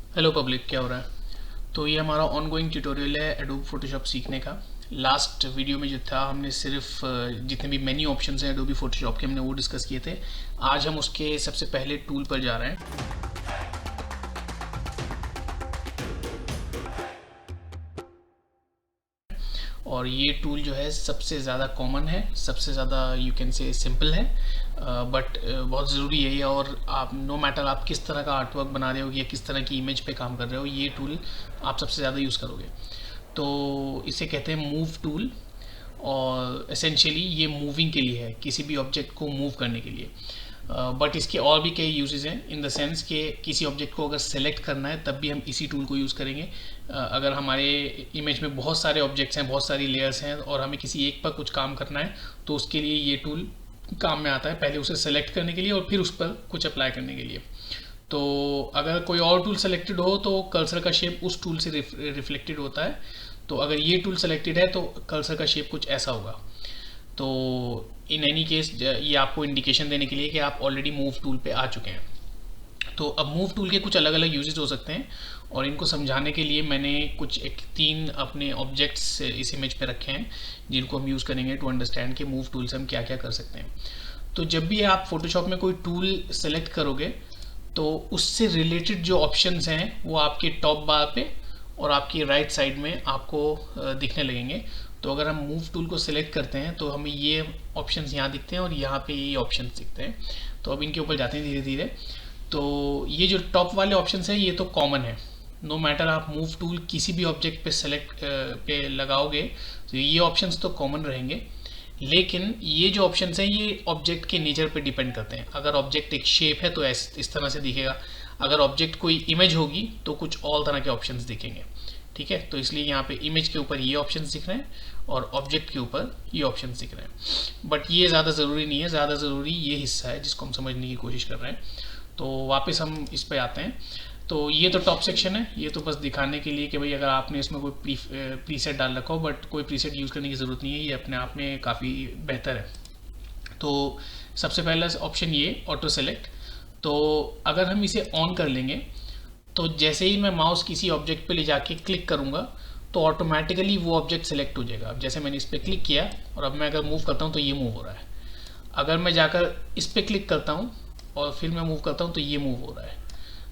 Hello public, क्या हो रहा है? तो ये हमारा ऑनगोइंग ट्यूटोरियल है एडोब फोटोशॉप सीखने का। लास्ट वीडियो में जो था हमने सिर्फ जितने भी मेन्यू ऑप्शंस हैं एडोबी फोटोशॉप के हमने वो डिस्कस किए थे। आज हम उसके सबसे पहले टूल पर जा रहे हैं। और ये टूल जो है सबसे ज़्यादा कॉमन है, सबसे ज़्यादा यू कैन से सिंपल है, बट बहुत ज़रूरी है ये। और आप नो मैटर आप किस तरह का आर्टवर्क बना रहे हो या किस तरह की इमेज पे काम कर रहे हो, ये टूल आप सबसे ज़्यादा यूज़ करोगे। तो इसे कहते हैं मूव टूल। और एसेंशियली ये मूविंग के लिए है, किसी भी ऑब्जेक्ट को मूव करने के लिए। बट इसके और भी कई यूजेस हैं, इन द सेंस कि किसी ऑब्जेक्ट को अगर सेलेक्ट करना है तब भी हम इसी टूल को यूज़ करेंगे। अगर हमारे इमेज में बहुत सारे ऑब्जेक्ट्स हैं, बहुत सारी लेयर्स हैं और हमें किसी एक पर कुछ काम करना है तो उसके लिए ये टूल काम में आता है, पहले उसे सेलेक्ट करने के लिए और फिर उस पर कुछ अप्लाई करने के लिए। तो अगर कोई और टूल सेलेक्टेड हो तो कर्सर का शेप उस टूल से रिफ्लेक्टेड होता है। तो अगर ये टूल सेलेक्टेड है तो कर्सर का शेप कुछ ऐसा होगा। तो इन एनी केस ये आपको इंडिकेशन देने के लिए कि आप ऑलरेडी मूव टूल पे आ चुके हैं। तो अब मूव टूल के कुछ अलग अलग यूजेस हो सकते हैं और इनको समझाने के लिए मैंने कुछ एक 3 अपने ऑब्जेक्ट्स इस इमेज पे रखे हैं जिनको हम यूज़ करेंगे टू अंडरस्टैंड कि मूव टूल से हम क्या क्या कर सकते हैं। तो जब भी आप फोटोशॉप में कोई टूल सेलेक्ट करोगे तो उससे रिलेटेड जो ऑप्शंस हैं वो आपके टॉप बार पे और आपकी राइट साइड में आपको दिखने लगेंगे। तो अगर हम मूव टूल को सिलेक्ट करते हैं तो हमें ये ऑप्शंस यहाँ दिखते हैं और यहाँ पे ये ऑप्शंस दिखते हैं। तो अब इनके ऊपर जाते हैं धीरे धीरे। तो ये जो टॉप वाले ऑप्शंस हैं ये तो कॉमन है, नो मैटर आप मूव टूल किसी भी ऑब्जेक्ट पे सेलेक्ट पे लगाओगे तो ये ऑप्शंस तो कॉमन रहेंगे। लेकिन ये जो ऑप्शंस हैं ये ऑब्जेक्ट के नेचर पे डिपेंड करते हैं। अगर ऑब्जेक्ट एक शेप है तो इस तरह से दिखेगा, अगर ऑब्जेक्ट कोई इमेज होगी तो कुछ और तरह के ऑप्शंस दिखेंगे। ठीक है, तो इसलिए यहाँ पे इमेज के ऊपर ये ऑप्शंस दिख रहे हैं और ऑब्जेक्ट के ऊपर ये ऑप्शंस दिख रहे हैं। बट ये ज़्यादा ज़रूरी नहीं है, ज़्यादा ज़रूरी ये हिस्सा है जिसको हम समझने की कोशिश कर रहे हैं। तो वापस हम इस पे आते हैं। तो ये तो टॉप सेक्शन है, ये तो बस दिखाने के लिए कि भाई अगर आपने इसमें कोई प्रीसेट डाल रखा हो, बट कोई प्रीसेट यूज़ करने की ज़रूरत नहीं है, ये अपने आप में काफ़ी बेहतर है। तो सबसे पहला ऑप्शन ये ऑटो सेलेक्ट। तो अगर हम इसे ऑन कर लेंगे तो जैसे ही मैं माउस किसी ऑब्जेक्ट पे ले जाके क्लिक करूँगा तो ऑटोमेटिकली वो ऑब्जेक्ट सेलेक्ट हो जाएगा। अब जैसे मैंने इस पर क्लिक किया और अब मैं अगर मूव करता हूँ तो ये मूव हो रहा है। अगर मैं जाकर इस पर क्लिक करता हूँ और फिर मैं मूव करता हूँ तो ये मूव हो रहा है।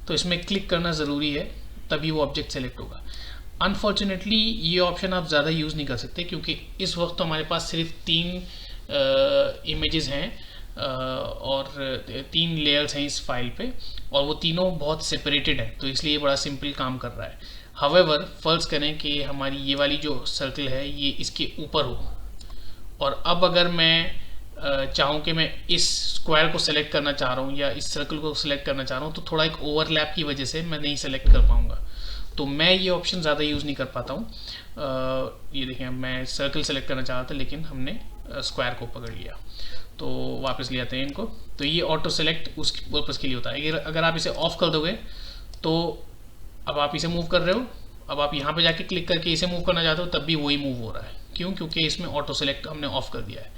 तो इसमें क्लिक करना ज़रूरी है, तभी वो ऑब्जेक्ट सेलेक्ट होगा। अनफॉर्चुनेटली ये ऑप्शन आप ज़्यादा यूज़ नहीं कर सकते क्योंकि इस वक्त तो हमारे पास सिर्फ 3 इमेजेस हैं और 3 लेयर्स हैं इस फाइल पे और वो तीनों बहुत सेपरेटेड हैं, तो इसलिए ये बड़ा सिंपल काम कर रहा है। हावेवर फर्ज करें कि हमारी ये वाली जो सर्कल है ये इसके ऊपर हो और अब अगर मैं चाहूँ कि मैं इस स्क्वायर को सिलेक्ट करना चाह रहा हूँ या इस सर्कल को सिलेक्ट करना चाह रहा हूँ तो थोड़ा एक ओवरलैप की वजह से मैं नहीं सेलेक्ट कर पाऊँगा। तो मैं ये ऑप्शन ज़्यादा यूज़ नहीं कर पाता हूँ। ये देखें, मैं सर्कल सेलेक्ट करना चाह रहा था लेकिन हमने स्क्वायर को पकड़ लिया। तो वापस ले आते हैं इनको। तो ये ऑटो सेलेक्ट उस पर्पज़ के लिए होता है। अगर आप इसे ऑफ कर दोगे तो अब आप इसे मूव कर रहे हो, अब आप यहाँ पे जाके क्लिक करके इसे मूव करना चाहते हो तब भी वही मूव हो रहा है। क्यों? क्योंकि इसमें ऑटो सेलेक्ट हमने ऑफ कर दिया है।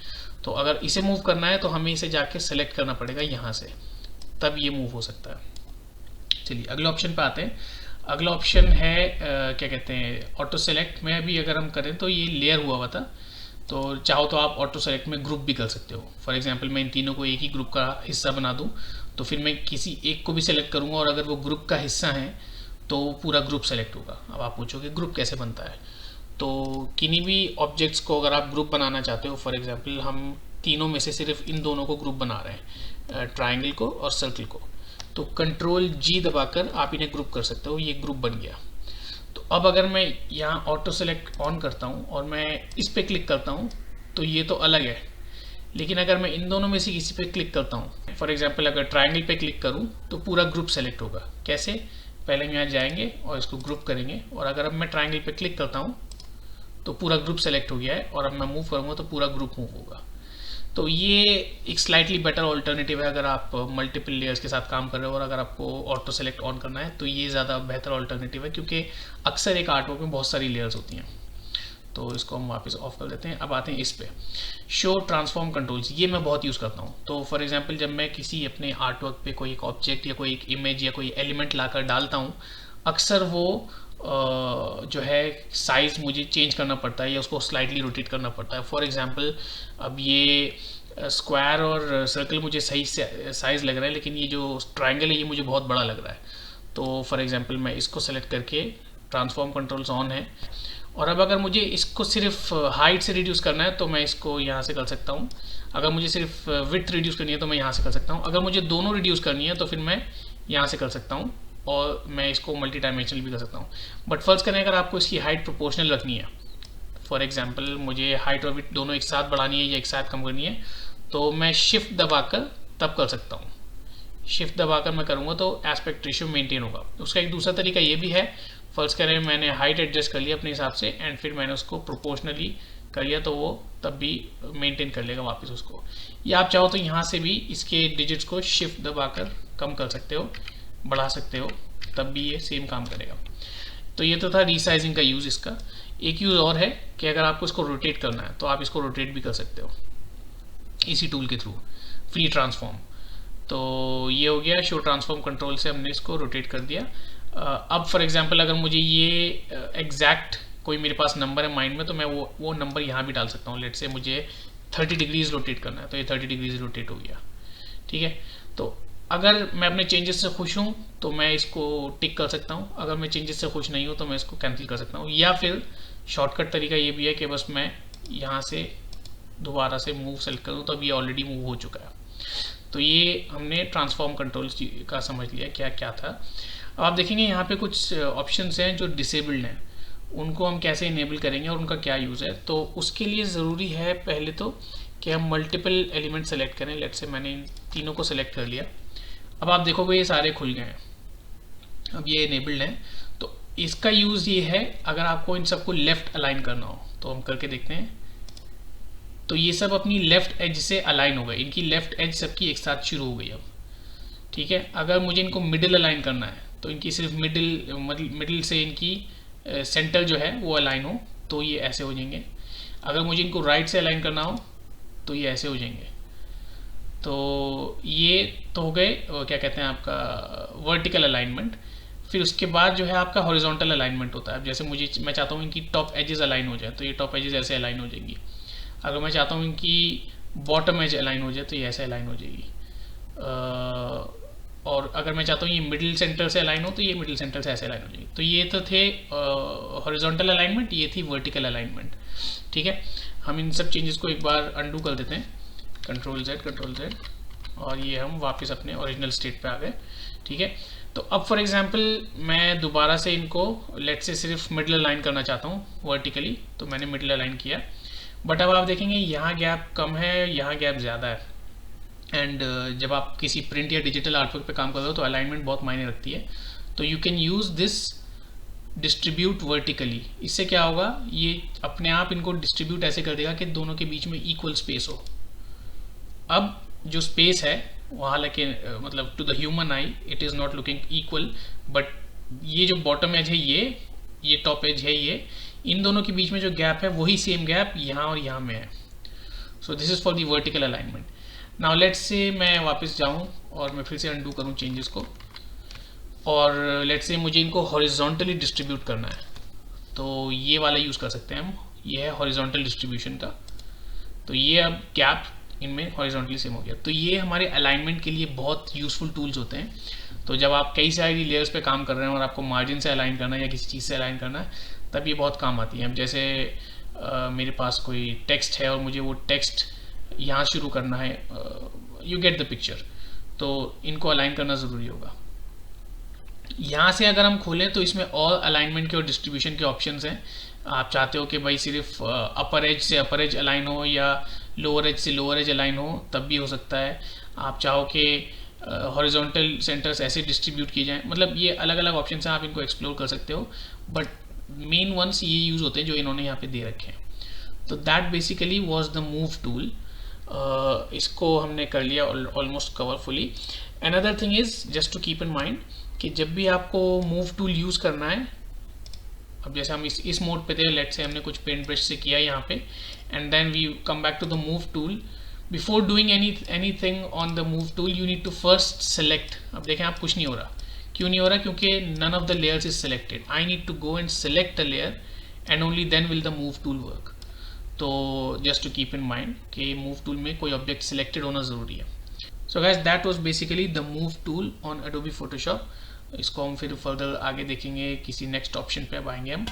तो अगर इसे मूव करना है तो हमें इसे जाके सेलेक्ट करना पड़ेगा यहाँ से, तब ये मूव हो सकता है। चलिए अगले ऑप्शन पे आते हैं। अगला ऑप्शन है क्या कहते हैं, ऑटो सेलेक्ट में भी अगर हम करें तो ये लेयर हुआ था। तो चाहो तो आप ऑटो सेलेक्ट में ग्रुप भी कर सकते हो। फॉर एग्जांपल मैं इन तीनों को एक ही ग्रुप का हिस्सा बना दूं तो फिर मैं किसी एक को भी सेलेक्ट करूंगा और अगर वो ग्रुप का हिस्सा है तो पूरा ग्रुप सेलेक्ट होगा। अब आप पूछोगे ग्रुप कैसे बनता है? तो किन्हीं भी ऑब्जेक्ट्स को अगर आप ग्रुप बनाना चाहते हो, फॉर एग्जांपल हम तीनों में से सिर्फ इन दोनों को ग्रुप बना रहे हैं, ट्राइंगल को और सर्कल को, तो कंट्रोल जी दबाकर आप इन्हें ग्रुप कर सकते हो, ये ग्रुप बन गया। तो अब अगर मैं यहाँ ऑटो सेलेक्ट ऑन करता हूँ और मैं इस पर क्लिक करता हूँ तो ये तो अलग है, लेकिन अगर मैं इन दोनों में से किसी पे क्लिक करता हूँ, फॉर एग्जांपल अगर ट्रायंगल पे क्लिक करूँ तो पूरा ग्रुप सेलेक्ट होगा। कैसे? पहले हम यहाँ जाएंगे और इसको ग्रुप करेंगे और अगर अब मैं ट्रायंगल पे क्लिक करता हूँ तो पूरा ग्रुप सेलेक्ट हो गया है और अब मैं मूव करूँगा तो पूरा ग्रुप मूव होगा। तो ये एक स्लाइटली बेटर ऑल्टरनेटिव है अगर आप मल्टीपल लेयर्स के साथ काम कर रहे हो और अगर आपको ऑटो सेलेक्ट ऑन करना है तो ये ज़्यादा बेहतर ऑल्टरनेटिव है क्योंकि अक्सर एक आर्टवर्क में बहुत सारी लेयर्स होती हैं। तो इसको हम वापस ऑफ कर देते हैं। अब आते हैं इस पे शो ट्रांसफॉर्म कंट्रोल्स, ये मैं बहुत यूज़ करता हूँ। तो फॉर एग्जांपल जब मैं किसी अपने आर्टवर्क पे कोई एक ऑब्जेक्ट या कोई एक इमेज या कोई एलिमेंट लाकर डालता हूँ, अक्सर वो जो है साइज़ मुझे चेंज करना पड़ता है या उसको स्लाइटली रोटेट करना पड़ता है। फॉर एग्जांपल अब ये स्क्वायर और सर्कल मुझे सही साइज़ लग रहा है, लेकिन ये जो ट्रायंगल है ये मुझे बहुत बड़ा लग रहा है। तो फॉर एग्जांपल मैं इसको सेलेक्ट करके, ट्रांसफॉर्म कंट्रोल्स ऑन है, और अब अगर मुझे इसको सिर्फ हाइट से रिड्यूस करना है तो मैं इसको यहाँ से कर सकता हूँ। अगर मुझे सिर्फ विड्थ रिड्यूस करनी है तो मैं यहाँ से कर सकता हूँ। अगर मुझे दोनों रिड्यूस करनी है तो फिर मैं यहाँ से कर सकता हूँ, और मैं इसको मल्टी डायमेंशनल भी कर सकता हूँ। बट फर्स्ट करें, अगर आपको इसकी हाइट प्रोपोर्शनल रखनी है, फॉर एग्जांपल मुझे हाइट और विड्थ दोनों एक साथ बढ़ानी है या एक साथ कम करनी है, तो मैं शिफ्ट दबाकर तब कर सकता हूँ। शिफ्ट दबाकर मैं करूँगा तो एस्पेक्ट रेशियो मेंटेन होगा। उसका एक दूसरा तरीका ये भी है, फर्स्ट करें मैंने हाइट एडजस्ट कर लिया अपने हिसाब से एंड फिर मैंने उसको प्रोपोर्शनली कर लिया, तो वो तब भी मेंटेन कर लेगा वापस उसको। या आप चाहो तो यहाँ से भी इसके डिजिट्स को शिफ्ट दबाकर कम कर सकते हो, बढ़ा सकते हो, तब भी ये सेम काम करेगा। तो ये तो था रीसाइजिंग का यूज़। इसका एक यूज़ और है कि अगर आपको इसको रोटेट करना है तो आप इसको रोटेट भी कर सकते हो इसी टूल के थ्रू, फ्री ट्रांसफॉर्म। तो ये हो गया, शो ट्रांसफॉर्म कंट्रोल से हमने इसको रोटेट कर दिया। अब फॉर एग्जांपल अगर मुझे ये एग्जैक्ट कोई मेरे पास नंबर है माइंड में, तो मैं वो नंबर यहाँ भी डाल सकता हूँ। लेट से मुझे 30 डिग्रीज रोटेट करना है, तो ये 30 डिग्रीज रोटेट हो गया। ठीक है, तो अगर मैं अपने चेंजेस से खुश हूँ तो मैं इसको टिक कर सकता हूँ, अगर मैं चेंजेस से खुश नहीं हूँ तो मैं इसको कैंसिल कर सकता हूँ। या फिर शॉर्टकट तरीका ये भी है कि बस मैं यहाँ से दोबारा से मूव सेलेक्ट करूँ, तो अब ये ऑलरेडी मूव हो चुका है। तो ये हमने ट्रांसफॉर्म कंट्रोल्स का समझ लिया क्या क्या था। अब आप देखेंगे यहाँ पे कुछ ऑप्शंस हैं जो डिसेबल्ड हैं, उनको हम कैसे इनेबल करेंगे और उनका क्या यूज़ है। तो उसके लिए ज़रूरी है पहले तो कि हम मल्टीपल एलिमेंट सेलेक्ट करें। लेट से मैंने इन तीनों को सेलेक्ट कर लिया। अब आप देखोगे ये सारे खुल गए हैं, अब ये इनेबल्ड हैं। तो इसका यूज़ ये है, अगर आपको इन सबको लेफ़्ट अलाइन करना हो तो हम करके देखते हैं। तो ये सब अपनी लेफ़्ट एज से अलाइन हो गए, इनकी लेफ़्ट एज सबकी एक साथ शुरू हो गई अब। ठीक है, अगर मुझे इनको मिडिल अलाइन करना है तो इनकी सिर्फ मिडिल से इनकी सेंटर जो है वो अलाइन हो, तो ये ऐसे हो जाएंगे। अगर मुझे इनको राइट से अलाइन करना हो तो ये ऐसे हो जाएंगे। तो ये तो हो गए क्या कहते हैं आपका वर्टिकल अलाइनमेंट। फिर उसके बाद जो है आपका हॉरिजॉन्टल अलाइनमेंट होता है। जैसे मैं चाहता हूँ इनकी टॉप एजेस अलाइन हो जाए, तो ये टॉप एजेस ऐसे अलाइन हो जाएंगी। अगर मैं चाहता हूँ इनकी बॉटम एज अलाइन हो जाए तो ये ऐसे अलाइन हो जाएगी। और अगर मैं चाहता हूँ ये मिडिल सेंटर से अलाइन हो तो ये मिडिल सेंटर से ऐसे अलाइन हो जाएगी। तो ये तो थे हॉरिजॉन्टल अलाइनमेंट, ये थी वर्टिकल अलाइनमेंट। ठीक है, हम इन सब चेंजेस को एक बार अंडू कर देते हैं, कंट्रोल Z, और ये हम वापस अपने ओरिजिनल स्टेट पे आ गए। ठीक है, तो अब फॉर एग्जांपल मैं दोबारा से इनको लेट से सिर्फ मिडिल अलाइन करना चाहता हूँ वर्टिकली, तो मैंने मिडिल अलाइन किया। बट अब आप देखेंगे यहाँ गैप कम है, यहाँ गैप ज़्यादा है। एंड जब आप किसी प्रिंट या डिजिटल आर्टवर्क पे काम कर रहे हो तो अलाइनमेंट बहुत मायने रखती है। तो you can use this distribute vertically. इससे क्या होगा, ये अपने आप इनको डिस्ट्रीब्यूट ऐसे कर देगा कि दोनों के बीच में इक्वल स्पेस हो। अब जो स्पेस है वहाँ लगे, मतलब to the human eye it is not looking equal, but ये जो बॉटम एज है ये टॉप एज है, ये इन दोनों के बीच में जो गैप है वही सेम गैप यहाँ और यहाँ में है। So this is for the vertical alignment. Now let's say मैं वापस जाऊँ और मैं फिर से अंडू करूँ चेंजेस को, और लेट्स से मुझे इनको हॉरिजॉन्टली डिस्ट्रीब्यूट करना है, तो ये वाला यूज़ कर सकते हैं हम। ये है हॉरिजॉन्टल डिस्ट्रीब्यूशन का। तो ये अब गैप इनमें हॉरिजॉन्टली सेम हो गया। तो ये हमारे अलाइनमेंट के लिए बहुत यूज़फुल टूल्स होते हैं। तो जब आप कई सारी लेयर्स पे काम कर रहे हैं और आपको मार्जिन से अलाइन करना है या किसी चीज़ से अलाइन करना है, तब ये बहुत काम आती है। अब जैसे मेरे पास कोई टेक्स्ट है और मुझे वो टेक्स्ट यहाँ शुरू करना है, यू गेट द पिक्चर, तो इनको अलाइन करना ज़रूरी होगा। यहाँ से अगर हम खोलें तो इसमें और अलाइनमेंट के और डिस्ट्रीब्यूशन के ऑप्शंस हैं। आप चाहते हो कि भाई सिर्फ अपर एज से अपर एज अलाइन हो या लोअर एज से लोअर एज अलाइन हो, तब भी हो सकता है। आप चाहो कि हॉरिजॉन्टल सेंटर्स ऐसे डिस्ट्रीब्यूट किए जाएं, मतलब ये अलग अलग ऑप्शन हैं, आप इनको एक्सप्लोर कर सकते हो। बट मेन वंस ये यूज़ होते हैं जो इन्होंने यहाँ पे दे रखे हैं। तो that basically was the move tool. इसको हमने कर लिया ऑलमोस्ट कवरफुली। Another thing is just to keep in mind कि जब भी आपको मूव टूल यूज़ करना है, अब जैसे हम इस मोड पे थे, लेट से हमने कुछ पेंट ब्रश से किया यहाँ पे, and then we come back to the move tool. Before doing anything on the move tool you need to first select. अब देखें आप कुछ नहीं हो रहा क्यों नहीं हो रहा? क्योंकि none of the layers is selected. I need to go and select a layer and only then will the move tool work. तो just to keep in mind कि move tool में कोई object selected होना ज़रूरी है. So guys, that was basically the move tool on Adobe Photoshop. इसको हम फिर फर्दर आगे देखेंगे, किसी नेक्स्ट ऑप्शन पे अब आएंगे हम.